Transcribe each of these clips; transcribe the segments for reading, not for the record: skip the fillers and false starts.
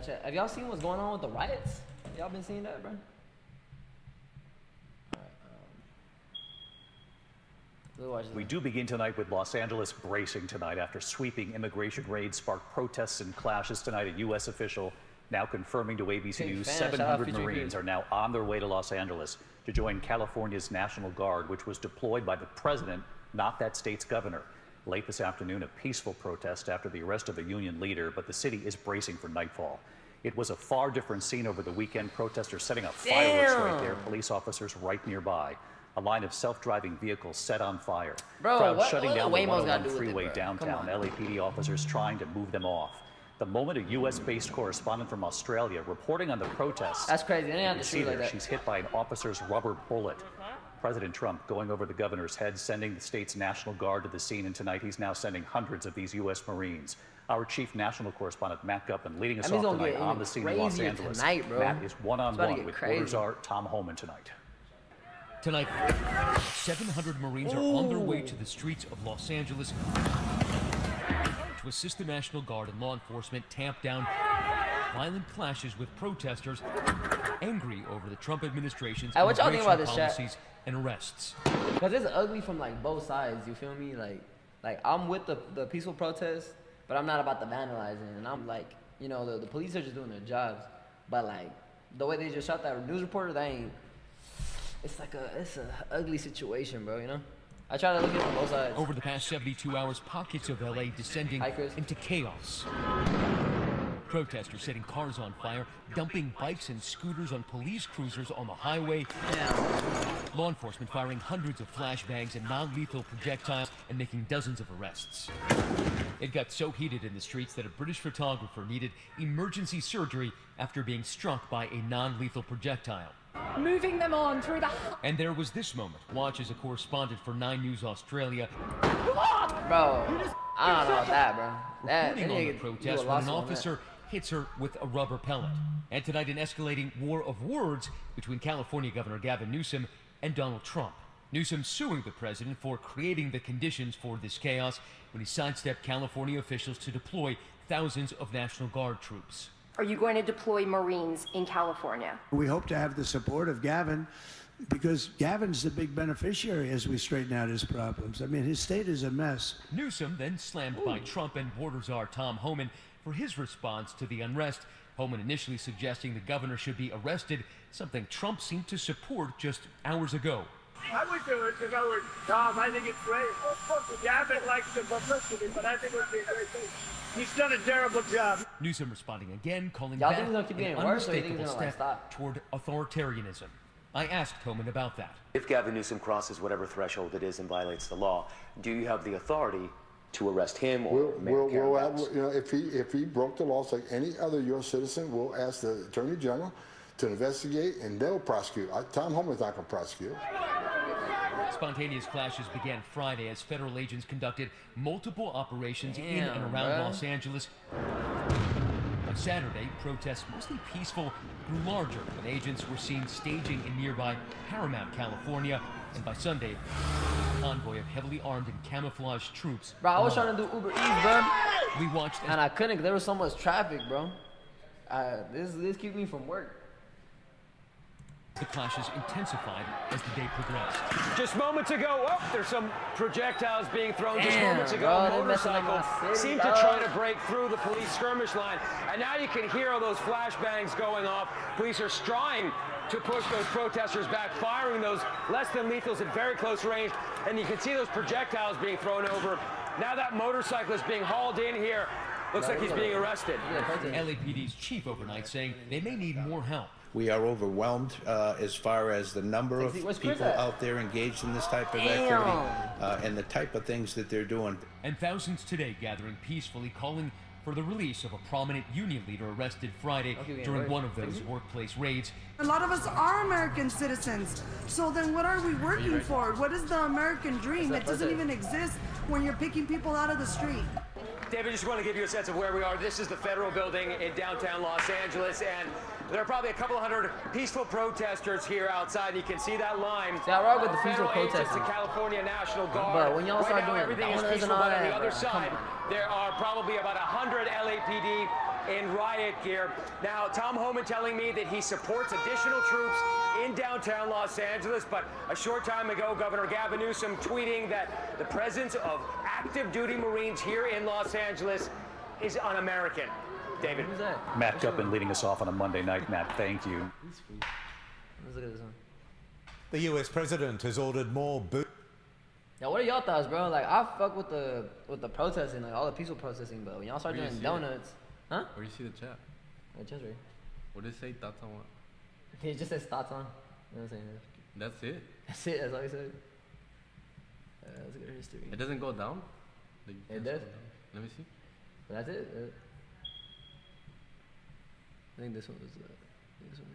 Have y'all seen what's going on with the riots? Y'all been seeing that, bro? We do begin tonight with Los Angeles bracing tonight after sweeping immigration raids sparked protests and clashes tonight. A U.S. official now confirming to ABC News 700 Marines are now on their way to Los Angeles to join California's National Guard, which was deployed by the president, not that state's governor. Late this afternoon, a peaceful protest after the arrest of a union leader, but the city is bracing for nightfall. It was a far different scene over the weekend. Protesters setting up fireworks right there, police officers right nearby. A line of self-driving vehicles set on fire. Bro, shutting down the 101 freeway downtown. LAPD officers trying to move them off. The moment a U.S.-based correspondent from Australia reporting on the protests. That's crazy. They didn't have to shoot like that. She's hit by an officer's rubber bullet. President Trump going over the governor's head, sending the state's National Guard to the scene, and tonight he's now sending hundreds of these U.S. Marines. Our chief national correspondent, Matt Guppin, leading us off tonight on the scene in Los Angeles. Matt is one-on-one with Reuters' Tom Homan tonight. Tonight, 700 Marines are on their way to the streets of Los Angeles to assist the National Guard and law enforcement tamp down violent clashes with protesters angry over the Trump administration's immigration policies and arrests. Because it's ugly from like both sides, you feel me? Like I'm with the peaceful protest, but I'm not about the vandalizing. And I'm like, you know, the police are just doing their jobs. But like the way they just shot that news reporter, that ain't. It's a ugly situation, bro, you know? I try to look at it from both sides. Over the past 72 hours, pockets of LA descending into chaos. Protesters setting cars on fire, dumping bikes and scooters on police cruisers on the highway. Law enforcement firing hundreds of flashbangs and non-lethal projectiles and making dozens of arrests. It got so heated in the streets that a British photographer needed emergency surgery after being struck by a non-lethal projectile. Moving them on through the... And there was this moment. Watch as a correspondent for 9 News Australia. Bro, I don't know about that, bro. Reporting on the protest when an officer hits her with a rubber pellet. And tonight, an escalating war of words between California Governor Gavin Newsom and Donald Trump. Newsom suing the president for creating the conditions for this chaos when he sidestepped California officials to deploy thousands of National Guard troops. Are you going to deploy Marines in California? We hope to have the support of Gavin, because Gavin's the big beneficiary as we straighten out his problems. I mean, his state is a mess. Newsom then slammed by Trump and border czar Tom Homan for his response to the unrest. Homan initially suggesting the governor should be arrested, something Trump seemed to support just hours ago. I would do it if I were Tom. I think it's great. Gavin likes the publicity, but I think it would be a great thing. He's done a terrible job. Newsom responding again, calling back an unmistakable step toward authoritarianism. I asked Homan about that. If Gavin Newsom crosses whatever threshold it is and violates the law, do you have the authority to arrest him or if he broke the laws like any other U.S. citizen, we'll ask the Attorney General to investigate, and they'll prosecute. Tom Homan's not going to prosecute. Spontaneous clashes began Friday as federal agents conducted multiple operations in and around Los Angeles. On Saturday, protests, mostly peaceful, grew larger when agents were seen staging in nearby Paramount, California. And by Sunday, a convoy of heavily armed and camouflaged troops. Bro, I was trying to do Uber Eats, bro. We watched, and I couldn't. There was so much traffic, bro. This kept me from work. The clashes intensified as the day progressed. Just moments ago, there's some projectiles being thrown. Just moments ago, a motorcycle seemed to try to break through the police skirmish line. And now you can hear all those flashbangs going off. Police are trying to push those protesters back, firing those less than lethals at very close range. And you can see those projectiles being thrown over. Now that motorcycle is being hauled in here. Looks like he's being arrested. LAPD's chief overnight saying they may need more help. We are overwhelmed as far as the number of people out there engaged in this type of activity and the type of things that they're doing. And thousands today gathering peacefully, calling for the release of a prominent union leader arrested Friday during one of those workplace raids. A lot of us are American citizens, so then what are we working for? What is the American dream? It doesn't even exist when you're picking people out of the street. David, just want to give you a sense of where we are. This is the Federal Building in downtown Los Angeles, and there are probably a couple hundred peaceful protesters here outside. You can see that line. Yeah, right with the peaceful protesters. The California National Guard. But when y'all start doing everything is peaceful, but on the other side, there are probably about 100 LAPD in riot gear. Now, Tom Homan telling me that he supports additional troops in downtown Los Angeles, but a short time ago, Governor Gavin Newsom tweeting that the presence of active duty Marines here in Los Angeles is un-American. David. Who's that? Matt Gutman leading us off on a Monday night. Matt, thank you. Let's look at this one. The U.S. president has ordered more Yeah, what are y'all thoughts, bro? Like, I fuck with the protesting, like all the peaceful protesting, but when y'all start doing donuts, huh? Where do you see the chat? Just right. What did it say? Thoughts on what? He just says thoughts on. You know what I'm saying? That's it? That's it. That's all he said. Let's look at history. It doesn't go down? It does. Let me see. But that's it. I think this one was. This one.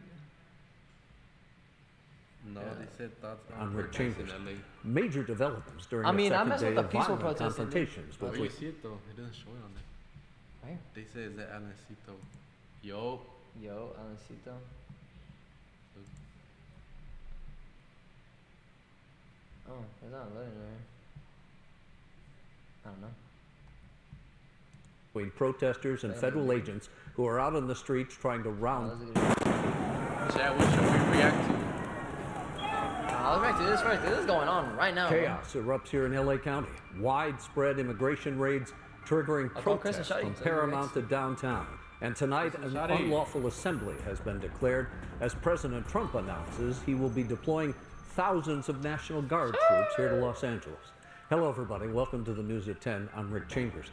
No, they said thoughts on Rick Chambers. Major developments during the second day of violent confrontations. Where do you see it though? It doesn't show it on there. Right? They say is that Alencito. Yo, Alencito. Oh, it's not loading there. I don't know. Between protesters and federal agents who are out on the streets trying to round. Chad, what should we react to? I'll react to this first. This is going on right now. Chaos erupts here in LA County. Widespread immigration raids triggering protests from Paramount to downtown. And tonight, an unlawful assembly has been declared as President Trump announces he will be deploying thousands of National Guard troops here to Los Angeles. Hello, everybody. Welcome to the News at 10. I'm Rick Chambers.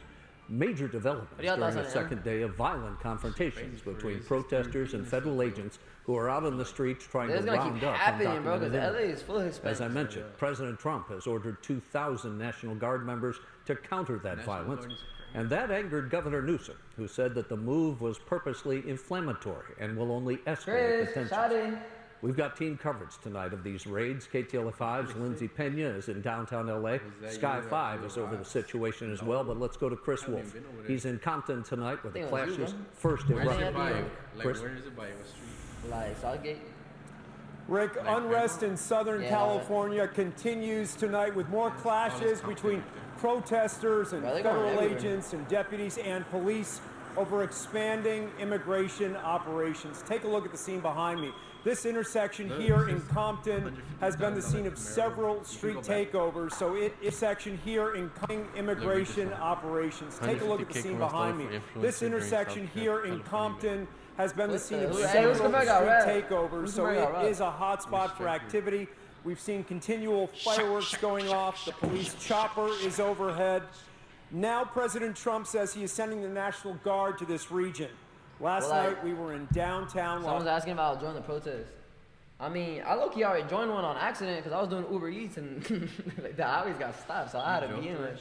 Major developments during the second day of violent confrontations between protesters and federal agents who are out on the streets trying to round up undocumented immigrants. As I mentioned, President Trump has ordered 2,000 National Guard members to counter that violence. And that angered Governor Newsom, who said that the move was purposely inflammatory and will only escalate the tensions. We've got team coverage tonight of these raids. KTLA5's Lindsay Pena is in downtown LA. Sky 5 is over the situation as well, but let's go to Chris Wolf. He's in Compton tonight where the clashes first erupted. Where is it by? What street? Like Southgate. Rick, unrest in Southern California continues tonight with more clashes between protesters and federal agents and deputies and police over expanding immigration operations. Take a look at the scene behind me. This intersection here in Compton has been the scene of several street takeovers. So intersection here in immigration operations. Take a look at the scene behind me. This intersection here in Compton has been the scene of several street takeovers. So it is a hotspot for activity. We've seen continual fireworks going off. The police chopper is overhead. Now President Trump says he is sending the National Guard to this region. Last night we were in downtown. Someone's asking about joining the protest. I mean, I low-key already joined one on accident because I was doing Uber Eats and like the highways got stopped, so I had to be in it.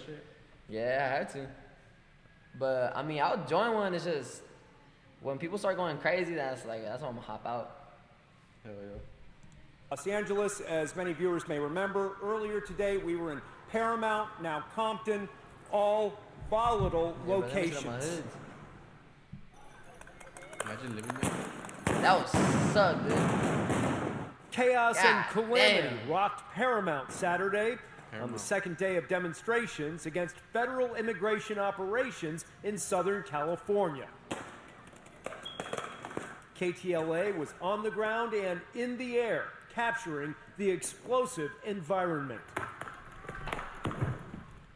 Yeah, I had to. But I mean, I'll join one. It's just when people start going crazy, that's when I'm gonna hop out. Hell yeah. Los Angeles, as many viewers may remember, earlier today we were in Paramount, now Compton, all volatile locations. Imagine living there. That would suck, dude. Chaos and calamity rocked Paramount Saturday on the second day of demonstrations against federal immigration operations in Southern California. KTLA was on the ground and in the air, capturing the explosive environment.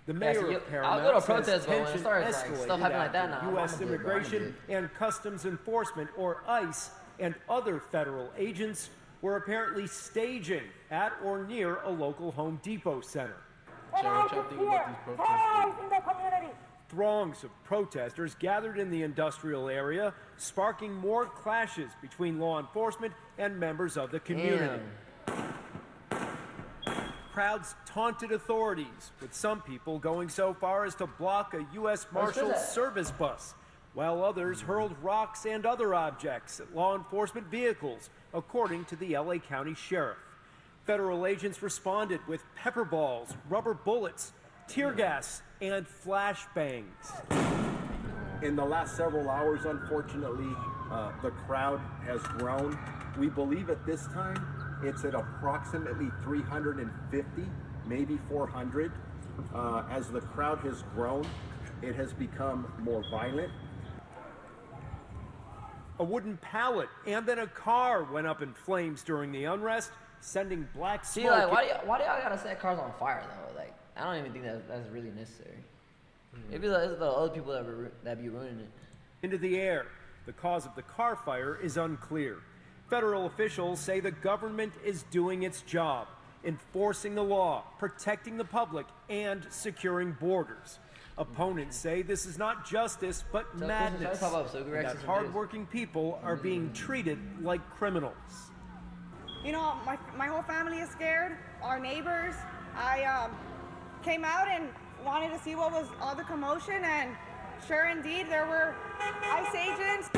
The mayor of Paramount says tension escalated after U.S. Immigration and Customs Enforcement, or ICE, and other federal agents were apparently staging at or near a local Home Depot center. Throngs of protesters gathered in the industrial area, sparking more clashes between law enforcement and members of the community. Crowds taunted authorities, with some people going so far as to block a U.S. Marshals Service bus, while others hurled rocks and other objects at law enforcement vehicles, according to the LA County Sheriff. Federal agents responded with pepper balls, rubber bullets, tear gas, and flashbangs. In the last several hours, unfortunately, the crowd has grown. We believe at this time it's at approximately 350, maybe 400. As the crowd has grown, it has become more violent. A wooden pallet and then a car went up in flames during the unrest, sending black smoke. See, like, why do y'all gotta set cars on fire though? Like, I don't even think that's really necessary. Maybe it's the other people that be ruining it. Into the air. The cause of the car fire is unclear. Federal officials say the government is doing its job, enforcing the law, protecting the public, and securing borders. Opponents say this is not justice, but madness, and that hardworking people are being treated like criminals. You know, my whole family is scared, our neighbors. I came out and wanted to see what was all the commotion, and sure indeed, there were ICE agents.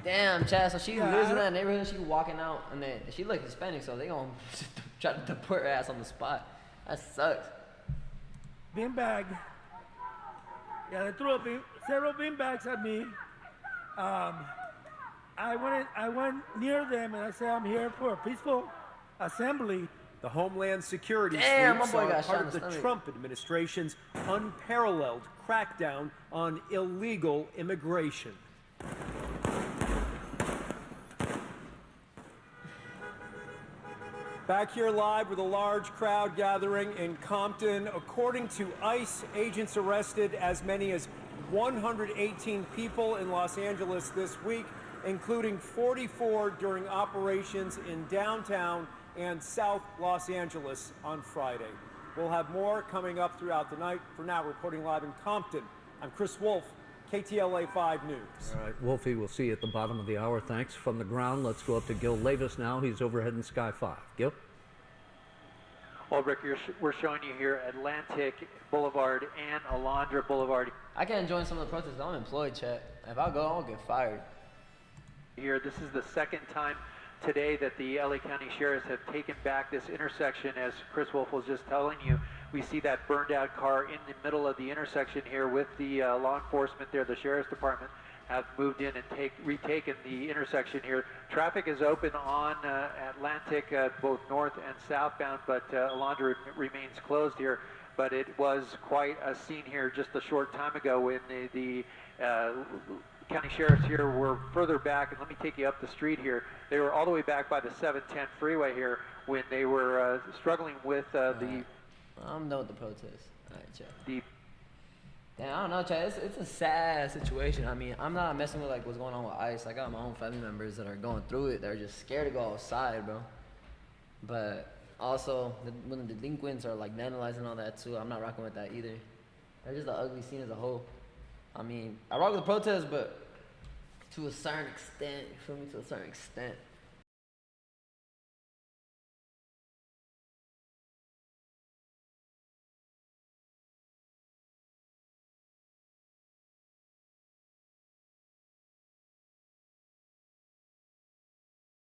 Damn, Chad, so she lives in that neighborhood, she walking out, and then she look Hispanic, so they gonna try to deport her ass on the spot. That sucks. Beanbag. Yeah, they threw several beanbags at me. I went near them and I said, I'm here for a peaceful assembly. The Homeland Security sweeps are part of the Trump administration's unparalleled crackdown on illegal immigration. Back here live with a large crowd gathering in Compton. According to ICE, agents arrested as many as 118 people in Los Angeles this week, including 44 during operations in downtown and South Los Angeles on Friday. We'll have more coming up throughout the night. For now, reporting live in Compton, I'm Chris Wolf, KTLA 5 News. All right, Wolfie, we'll see you at the bottom of the hour. Thanks. From the ground, let's go up to Gil Levis now. He's overhead in Sky 5. Gil? Well, Rick, we're showing you here Atlantic Boulevard and Alondra Boulevard. I can't join some of the protests. I'm employed, Chet. If I go, I'll get fired. Here, this is the second time today that the LA County Sheriffs have taken back this intersection. As Chris Wolf was just telling you, we see that burned out car in the middle of the intersection here with the law enforcement there. The Sheriff's Department have moved in and retaken the intersection here. Traffic is open on Atlantic, both north and southbound, but Alondra remains closed here. But it was quite a scene here just a short time ago when the county sheriffs here were further back, and let me take you up the street here. They were all the way back by the 710 freeway here when they were struggling with the... I'm done with the protest. All right, Chad. Damn, I don't know, Chad. It's a sad situation. I mean, I'm not messing with like what's going on with ICE. I got my own family members that are going through it. They're just scared to go outside, bro. But also, when the delinquents are like vandalizing all that too, I'm not rocking with that either. They're just an ugly scene as a whole. I mean, I rock with the protests, but to a certain extent, you feel me? To a certain extent.